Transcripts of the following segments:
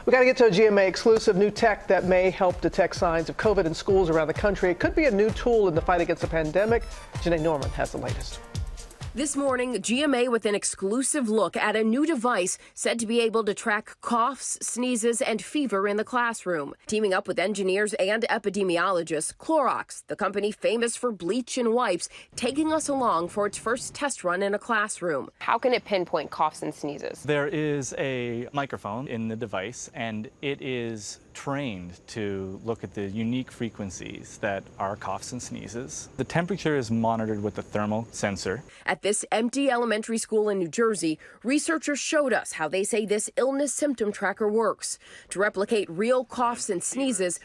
We got to get to a GMA exclusive new tech that may help detect signs of COVID in schools around the country. It could be a new tool in the fight against the pandemic. Janae Norman has the latest. This morning, GMA with an exclusive look at a new device said to be able to track coughs, sneezes, and fever in the classroom. Teaming up with engineers and epidemiologists, Clorox, the company famous for bleach and wipes, taking us along for its first test run in a classroom. How can it pinpoint coughs and sneezes? There is a microphone in the device, and it is trained to look at the unique frequencies that are coughs and sneezes. The temperature is monitored with a thermal sensor. At this empty elementary school in New Jersey, researchers showed us how they say this illness symptom tracker works. To replicate real coughs and sneezes,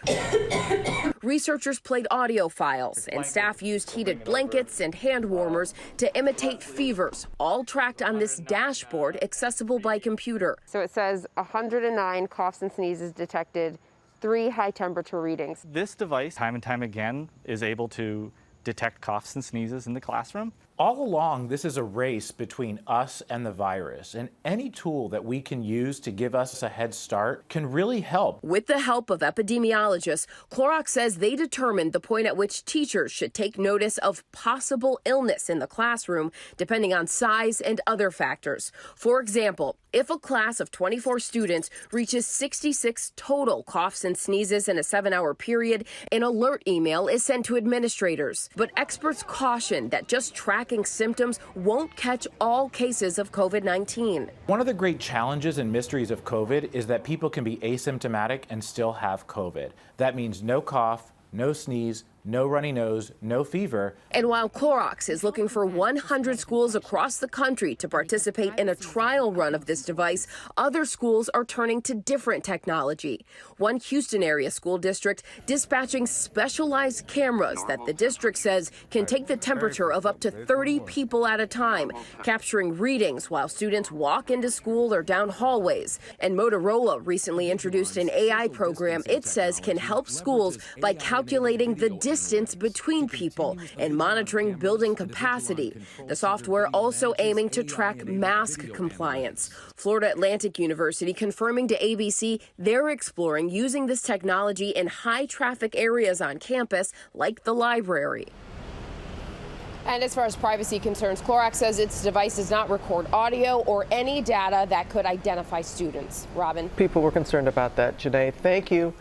researchers played audio files, and staff used heated blankets and hand warmers to imitate fevers, all tracked on this dashboard accessible by computer. So it says 109 coughs and sneezes detected, 3 high temperature readings. This device, time and time again, is able to detect coughs and sneezes in the classroom. All along, this is a race between us and the virus, and any tool that we can use to give us a head start can really help. With the help of epidemiologists, Clorox says they determined the point at which teachers should take notice of possible illness in the classroom, depending on size and other factors. For example, if a class of 24 students reaches 66 total coughs and sneezes in a 7-hour period, an alert email is sent to administrators. But experts caution that just tracking symptoms won't catch all cases of COVID-19. One of the great challenges and mysteries of COVID is that people can be asymptomatic and still have COVID. That means no cough, no sneeze, no runny nose, no fever. And while Clorox is looking for 100 schools across the country to participate in a trial run of this device, other schools are turning to different technology. One Houston area school district dispatching specialized cameras that the district says can take the temperature of up to 30 people at a time, capturing readings while students walk into school or down hallways. And Motorola recently introduced an AI program it says can help schools by calculating the distance between people and monitoring building capacity. The software also aiming to track mask compliance. Florida Atlantic University confirming to ABC they're exploring using this technology in high traffic areas on campus like the library. And as far as privacy concerns, Clorox says its device does not record audio or any data that could identify students. Robin? People were concerned about that. Janae, thank you.